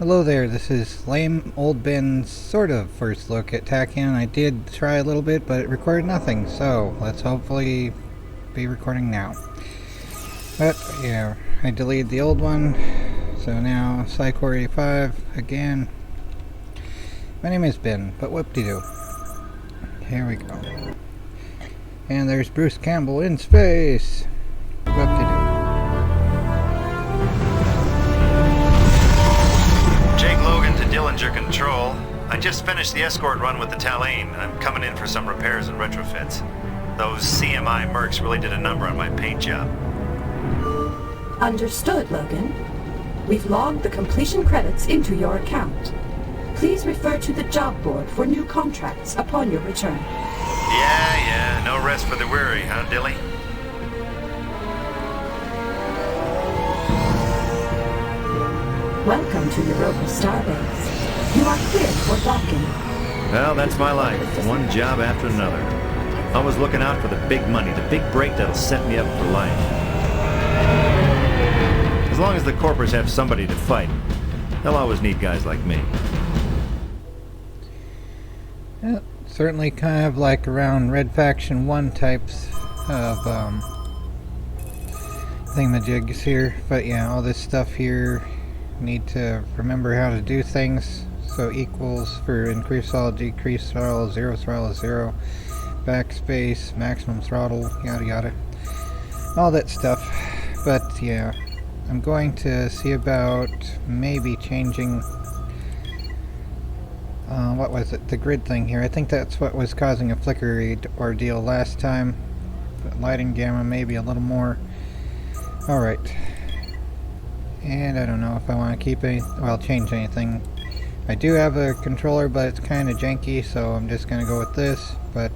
Hello there, this is lame old Ben's sort of first look at Tachyon. I did try a little bit, but it recorded nothing, so let's hopefully be recording now. But yeah, I deleted the old one, so now Psycore 85 again. My name is Ben, but whoop-de-doo. Here we go. And there's Bruce Campbell in space! Whoop-de-doo. Dillinger Control. I just finished the escort run with the Talane, and I'm coming in for some repairs and retrofits. Those CMI mercs really did a number on my paint job. Understood, Logan. We've logged the completion credits into your account. Please refer to the job board for new contracts upon your return. Yeah, no rest for the weary, huh, Dilly? Welcome to Europa Starbase. You are cleared for docking. Well, that's my life. One job after another. Always looking out for the big money, the big break that'll set me up for life. As long as the corporates have somebody to fight, they'll always need guys like me. Yeah, certainly kind of like around Red Faction 1 types of thingamajigs here. But yeah, all this stuff here, need to remember how to do things. So equals for increased throttle, decreased throttle, zero throttle is zero, backspace, maximum throttle, yada yada, all that stuff. But yeah, I'm going to see about maybe changing what was it, the grid thing here. I think that's what was causing a flickery ordeal last time, but lighting gamma maybe a little more. Alright, and I don't know if I want to keep any, well, change anything. I do have a controller, but it's kind of janky, so I'm just going to go with this. But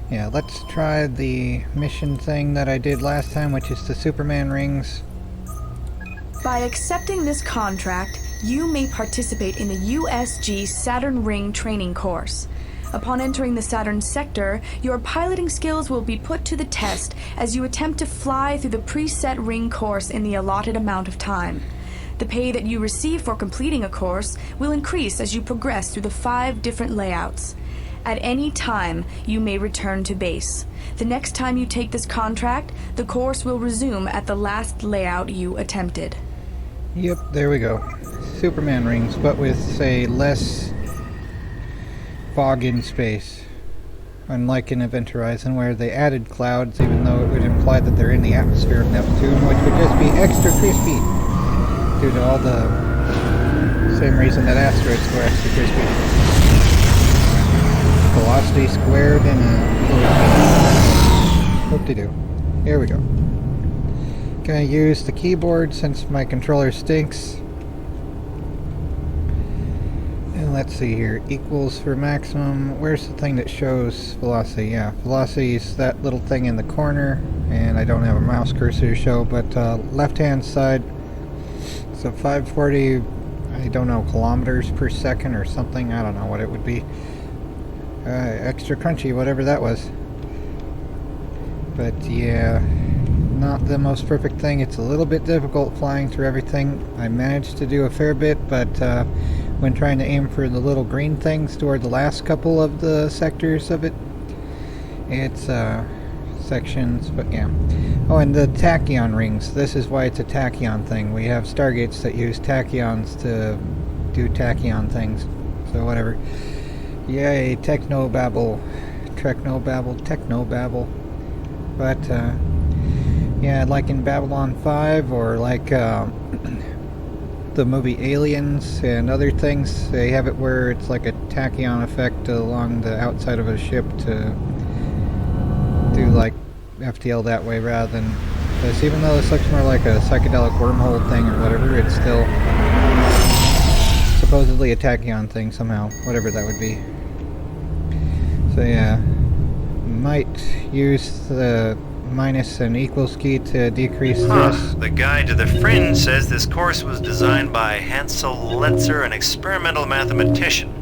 yeah, let's try the mission thing that I did last time, which is the Superman rings. By accepting this contract, you may participate in the USG Saturn Ring training course. Upon entering the Saturn sector, your piloting skills will be put to the test as you attempt to fly through the preset ring course in the allotted amount of time. The pay that you receive for completing a course will increase as you progress through the 5 different layouts. At any time, you may return to base. The next time you take this contract, the course will resume at the last layout you attempted. Yep, there we go. Superman rings, but with, say, less fog in space. Unlike in Event Horizon, where they added clouds, even though it would imply that they're in the atmosphere of Neptune, which would just be extra crispy. Due to all the same reason that asteroids go extra crispy. Velocity squared and whoop-de-doo. Here we go. Gonna use the keyboard since my controller stinks. And let's see here. Equals for maximum. Where's the thing that shows velocity? Yeah, velocity is that little thing in the corner. And I don't have a mouse cursor to show, but left-hand side. So 540, I don't know, kilometers per second or something. I don't know what it would be. Extra crunchy, whatever that was. But yeah, not the most perfect thing. It's a little bit difficult flying through everything. I managed to do a fair bit, but when trying to aim for the little green things toward the last couple of the sectors of it, it's sections, but yeah. Oh, and the tachyon rings. This is why it's a tachyon thing. We have stargates that use tachyons to do tachyon things. So whatever. Yay, technobabble. Technobabble. But, yeah, like in Babylon 5, or like the movie Aliens and other things, they have it where it's like a tachyon effect along the outside of a ship to do like FTL that way rather than this. Even though this looks more like a psychedelic wormhole thing or whatever, it's still supposedly a tachyon thing somehow, whatever that would be. So yeah, might use the minus and equals key to decrease this. The guide to the Fringe says this course was designed by Hansel Letzer, an experimental mathematician.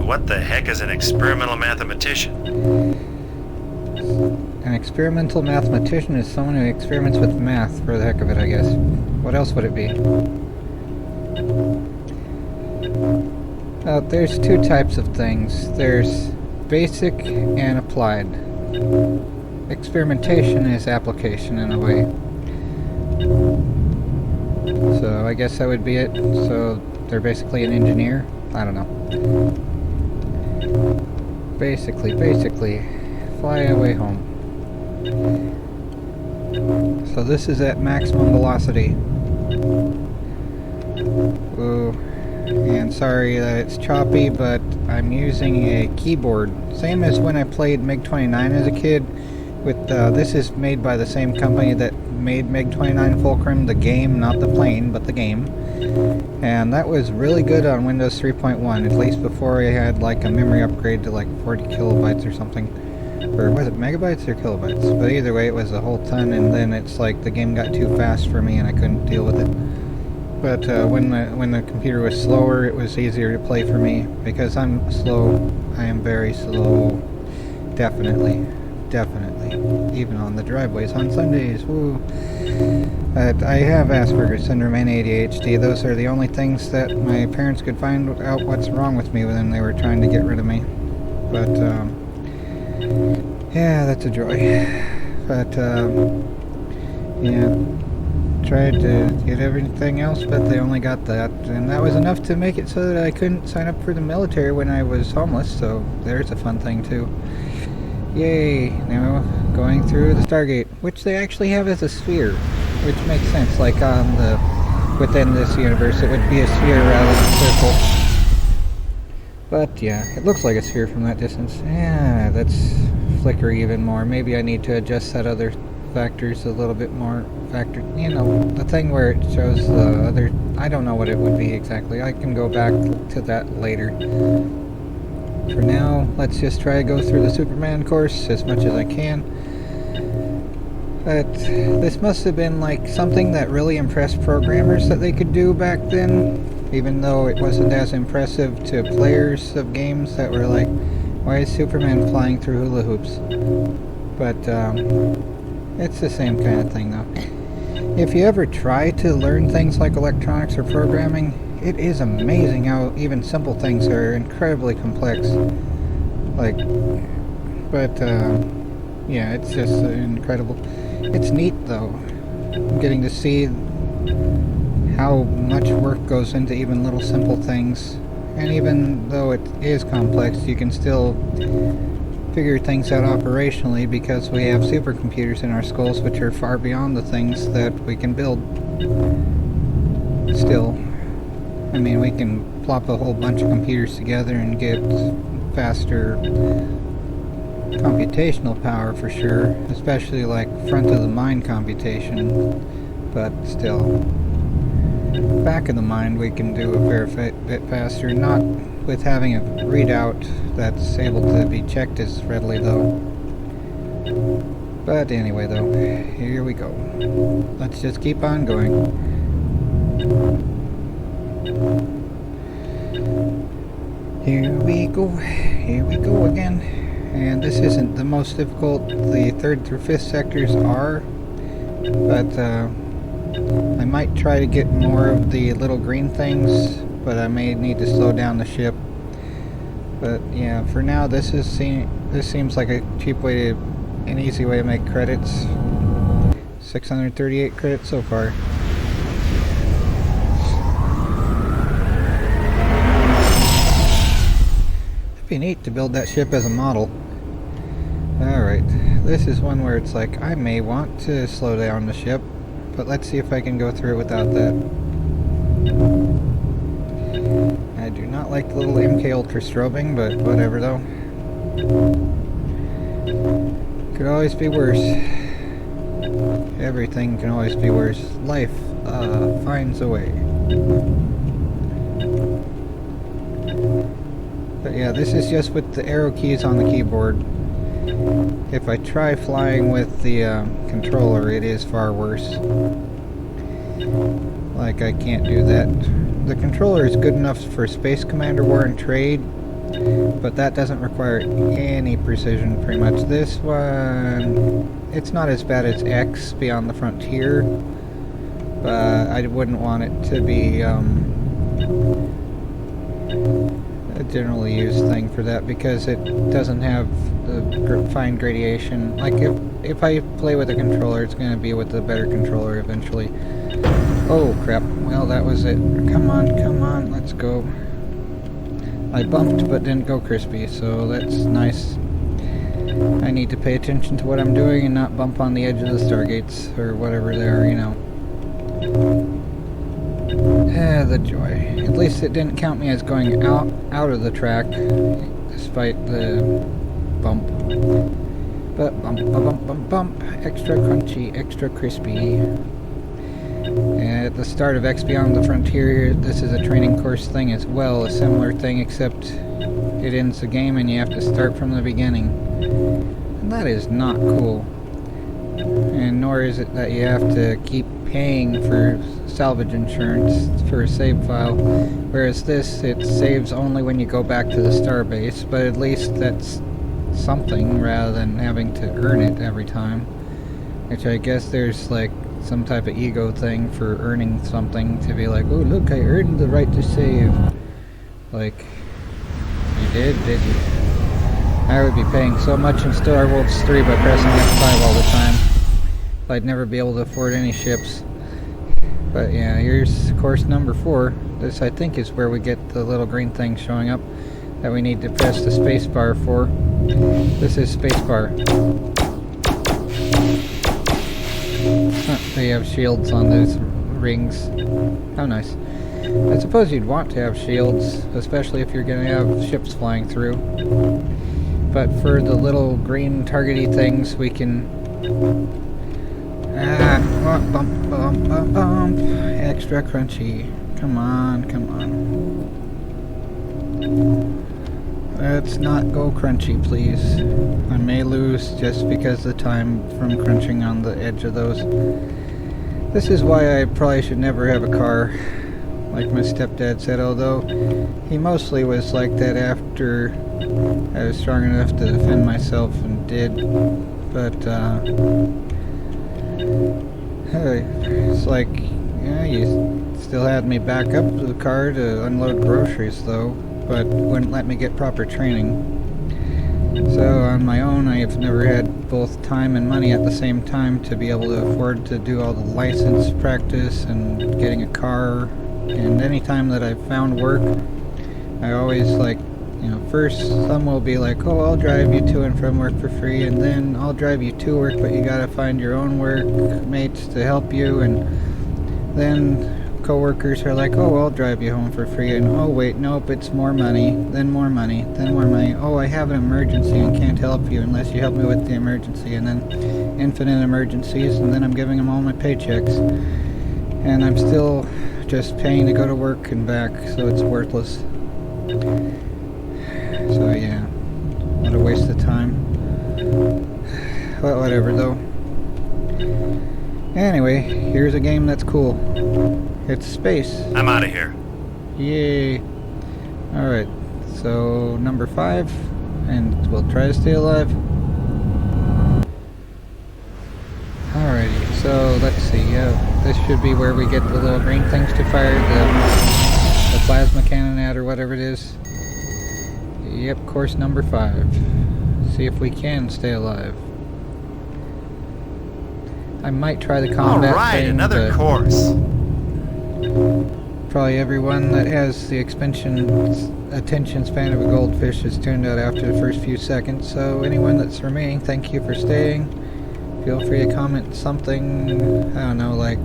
What the heck is an experimental mathematician? An experimental mathematician is someone who experiments with math for the heck of it, I guess. What else would it be? There's two types of things. There's basic and applied. Experimentation is application in a way. So I guess that would be it. So they're basically an engineer? I don't know. Basically, fly away home. So this is at maximum velocity. Ooh. And sorry that it's choppy, but I'm using a keyboard. Same as when I played MiG-29 as a kid. With this is made by the same company that made MiG-29 Fulcrum, the game, not the plane, but the game. And that was really good on Windows 3.1, at least before I had like a memory upgrade to like 40 kilobytes or something. Or was it megabytes or kilobytes? But either way, it was a whole ton, and then it's like the game got too fast for me and I couldn't deal with it. But when the computer was slower, it was easier to play for me. Because I'm slow, I am very slow. Definitely. Even on the driveways on Sundays, woo. But I have Asperger's syndrome and ADHD. Those are the only things that my parents could find out what's wrong with me when they were trying to get rid of me. But, yeah, that's a joy. But, yeah. Tried to get everything else, but they only got that, and that was enough to make it so that I couldn't sign up for the military when I was homeless, so there's a fun thing too. Yay! Now going through the Stargate, which they actually have as a sphere, which makes sense, like on the within this universe it would be a sphere rather than a circle. But yeah, it looks like a sphere from that distance. Yeah, that's flickery even more. Maybe I need to adjust that other factors a little bit more. You know, the thing where it shows the other, I don't know what it would be exactly. I can go back to that later. For now, let's just try to go through the Superman course as much as I can. But this must have been like something that really impressed programmers that they could do back then, even though it wasn't as impressive to players of games that were like, why is Superman flying through hula hoops? But it's the same kind of thing though. If you ever try to learn things like electronics or programming, it is amazing how even simple things are incredibly complex. Like, but yeah, it's just incredible. It's neat though, getting to see how much work goes into even little simple things. And even though it is complex, you can still figure things out operationally because we have supercomputers in our skulls which are far beyond the things that we can build. Still, I mean, we can plop a whole bunch of computers together and get faster computational power for sure, especially like front of the mind computation, but still, back of the mind we can do a fair bit faster, not with having a readout that's able to be checked as readily though. But anyway though, here we go. Let's just keep on going. Here we go again. And this isn't the most difficult, the 3rd through 5th sectors are, but I might try to get more of the little green things, but I may need to slow down the ship. But yeah, for now this seems like a cheap way to, an easy way to make credits. 638 credits so far. It'd be neat to build that ship as a model. Alright, this is one where it's like, I may want to slow down the ship, but let's see if I can go through it without that. I do not like the little MK Ultra strobing, but whatever though. Could always be worse. Everything can always be worse. Life finds a way. But yeah, this is just with the arrow keys on the keyboard. If I try flying with the controller, it is far worse. Like, I can't do that. The controller is good enough for Space Commander War and Trade, but that doesn't require any precision, pretty much. This one, it's not as bad as X, Beyond the Frontier, but I wouldn't want it to be a generally used thing for that because it doesn't have the fine gradation. Like if I play with a controller, it's going to be with the better controller eventually. Oh crap, well that was it. Come on, let's go. I bumped but didn't go crispy, so that's nice. I need to pay attention to what I'm doing and not bump on the edge of the stargates, or whatever they are, you know. The joy. At least it didn't count me as going out of the track, despite the bump. But bump, extra crunchy, extra crispy. At the start of X Beyond the Frontier, this is a training course thing as well, a similar thing, except it ends the game and you have to start from the beginning. And that is not cool. And nor is it that you have to keep paying for salvage insurance for a save file, whereas this, it saves only when you go back to the starbase, but at least that's something rather than having to earn it every time. Which I guess there's like some type of ego thing for earning something, to be like, oh look, I earned the right to save. Like, you did you? I would be paying so much in Star Wars 3 by pressing F5 all the time. I'd never be able to afford any ships. But yeah, here's course number 4. This I think is where we get the little green thing showing up that we need to press the spacebar for. This is spacebar. They have shields on those rings. How nice. I suppose you'd want to have shields, especially if you're going to have ships flying through. But for the little green targety things, we can... bump. Extra crunchy. Come on. Let's not go crunchy, please. I may lose just because of the time from crunching on the edge of those. This is why I probably should never have a car, like my stepdad said, although he mostly was like that after I was strong enough to defend myself and did. But, it's like, yeah, you still had me back up to the car to unload groceries, though, but wouldn't let me get proper training. So on my own, I have never had both time and money at the same time to be able to afford to do all the license practice and getting a car. And any time that I've found work, I always like, you know, first some will be like, oh, I'll drive you to and from work for free, and then I'll drive you to work, but you gotta find your own work mates to help you, and then co-workers are like, oh, I'll drive you home for free, and oh wait, nope, it's more money, then more money, then more money. Oh, I have an emergency and can't help you unless you help me with the emergency, and then infinite emergencies, and then I'm giving them all my paychecks, and I'm still just paying to go to work and back, so it's worthless. So yeah, what a waste of time. Well, whatever though. Anyway, here's a game that's cool. It's space. I'm out of here. Yay. Alright, so number 5, and we'll try to stay alive. Alrighty, so let's see, this should be where we get the little green things to fire the plasma cannon at, or whatever it is. Yep, course number 5. See if we can stay alive. I might try the combat Alright, thing, another course. Probably everyone that has the attention span of a goldfish is tuned out after the first few seconds, so anyone that's remaining, thank you for staying. Feel free to comment something, I don't know, like,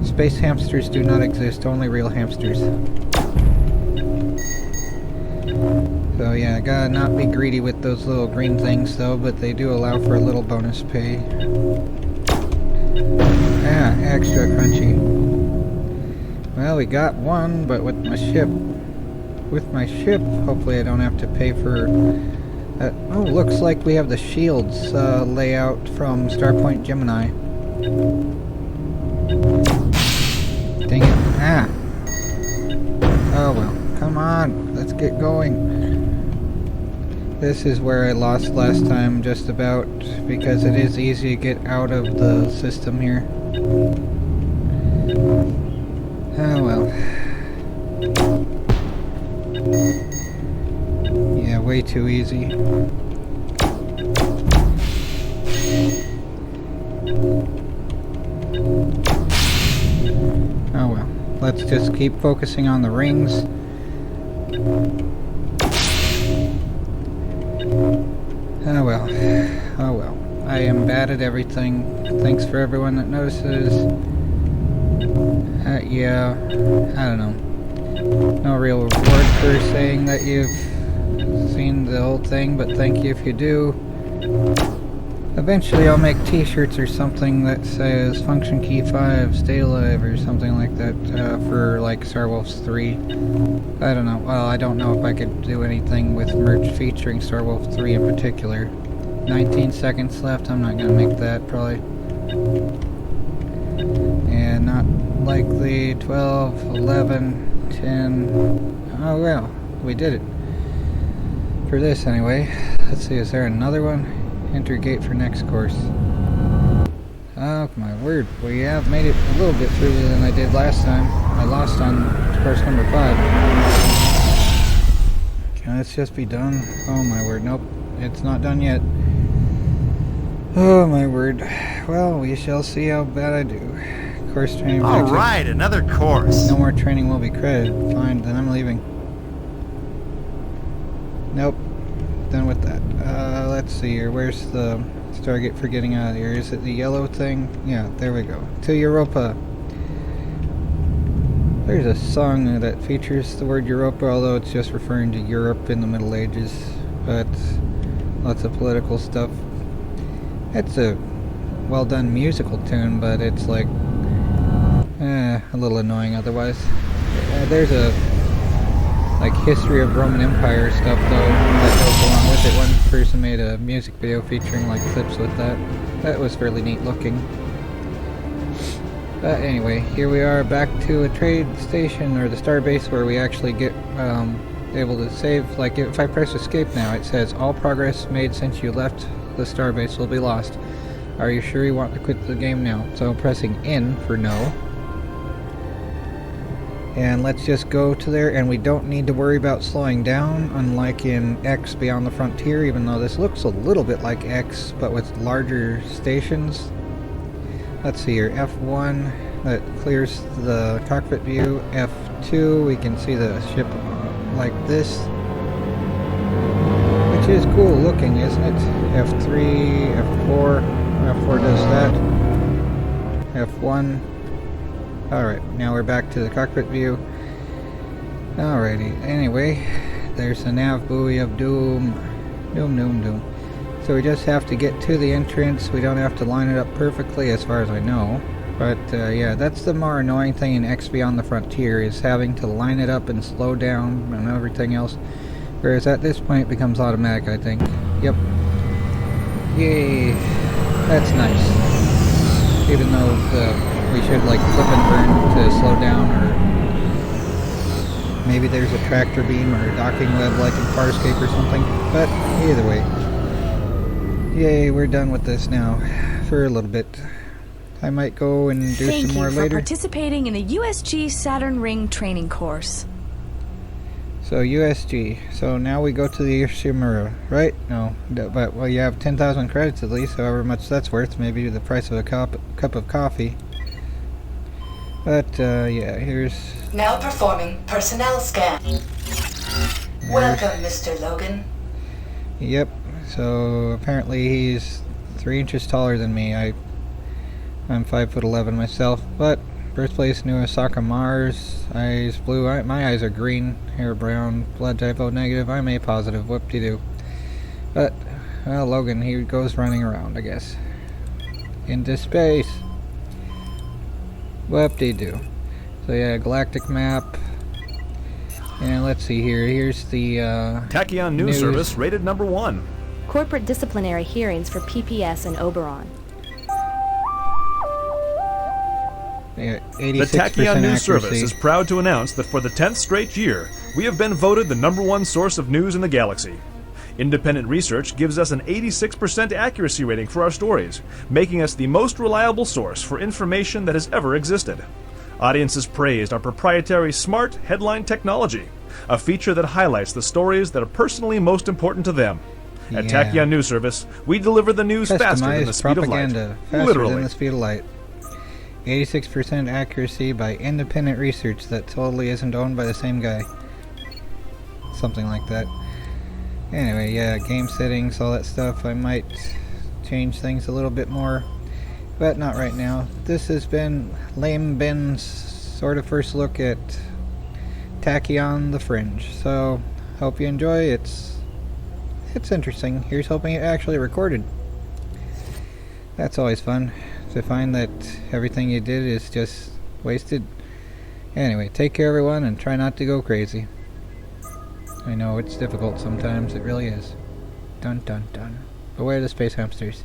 space hamsters do not exist, only real hamsters. So yeah, gotta not be greedy with those little green things though, but they do allow for a little bonus pay. Yeah, extra crunchy. Well, we got one, but with my ship, hopefully I don't have to pay for that. Oh, looks like we have the shields layout from Starpoint Gemini. Dang it. Ah. Oh well, come on, let's get going. This is where I lost last time, just about, because it is easy to get out of the system here. Oh well. way too easy. Oh well. Let's just keep focusing on the rings. Oh well. Oh well. I am bad at everything. Thanks for everyone that notices. Yeah, I don't know. No real reward for saying that you've seen the whole thing, but thank you if you do. Eventually I'll make t-shirts or something that says function key 5, stay alive, or something like that, for like Star Wolf 3. I don't know. Well, I don't know if I could do anything with merch featuring Star Wolf 3 in particular. 19 seconds left. I'm not gonna make that, probably. And not likely. 12, 11, 10. Oh well, we did it. For this anyway. Let's see, is there another one? Enter gate for next course. Oh my word, we have made it a little bit further than I did last time. I lost on course number 5. Can this just be done? Oh my word, nope. It's not done yet. Oh my word. Well, we shall see how bad I do. Course training. Alright, another course. No more training will be credited. Fine, then I'm leaving. Nope. Done with that. Let's see here. Where's the Stargate for getting out of here? Is it the yellow thing? Yeah, there we go. To Europa. There's a song that features the word Europa, although it's just referring to Europe in the Middle Ages. But lots of political stuff. It's a well done musical tune, but it's like a little annoying otherwise. There's a like history of Roman Empire stuff though that goes along with it. One person made a music video featuring like clips with that. That was fairly neat looking. But anyway, here we are back to a trade station, or the starbase, where we actually get able to save. Like if I press escape now, it says all progress made since you left the starbase will be lost. Are you sure you want to quit the game now? So pressing N for no. And let's just go to there, and we don't need to worry about slowing down, unlike in X Beyond the Frontier, even though this looks a little bit like X, but with larger stations. Let's see here, F1, that clears the cockpit view. F2, we can see the ship like this, which is cool looking, isn't it? F3, F4, F4 does that. F1. Alright, now we're back to the cockpit view. Alrighty, anyway, there's the nav buoy of doom. Doom. So we just have to get to the entrance. We don't have to line it up perfectly as far as I know. But yeah, that's the more annoying thing in X Beyond the Frontier, is having to line it up and slow down and everything else. Whereas at this point it becomes automatic, I think. Yep. Yay. That's nice. Even though we should like flip and burn to slow down, or maybe there's a tractor beam or a docking web like in Farscape or something. But either way. Yay, we're done with this now. For a little bit. I might go and do some more later. Thank you for participating in the USG Saturn Ring training course. So USG. So now we go to the Ishimura, right? No, but well, you have 10,000 credits at least, however much that's worth. Maybe the price of a cup of coffee. But yeah, here's. Now performing personnel scan. Welcome, Mr. Logan. Yep. So apparently he's 3 inches taller than me. I'm 5'11" myself, but birthplace New Osaka, Mars. Eyes blue. My eyes are green. Hair brown. Blood type O negative. I'm A positive. Whoop-de-doo. But well, Logan, he goes running around, I guess. Into space. Whoop-de-doo. So yeah, galactic map. And let's see here. Here's the Tachyon News Service rated number 1. Corporate disciplinary hearings for PPS and Oberon. Yeah, The Tachyon News Service is proud to announce that for the 10th straight year, we have been voted the number 1 source of news in the galaxy. Independent research gives us an 86% accuracy rating for our stories, making us the most reliable source for information that has ever existed. Audiences praised our proprietary smart headline technology, a feature that highlights the stories that are personally most important to them. At Yeah. Tachyon News Service, we deliver the news faster than the Customized speed of light. propaganda faster Literally. than the speed of light. 86% accuracy by independent research that totally isn't owned by the same guy. Something like that. Anyway, yeah, game settings, all that stuff. I might change things a little bit more, but not right now. This has been Lame Ben's sort of first look at Tachyon The Fringe. So, hope you enjoy. It's interesting. Here's hoping it actually recorded. That's always fun, to find that everything you did is just wasted. Anyway, take care everyone, and try not to go crazy. I know it's difficult sometimes, it really is. Dun dun dun. Beware the space hamsters.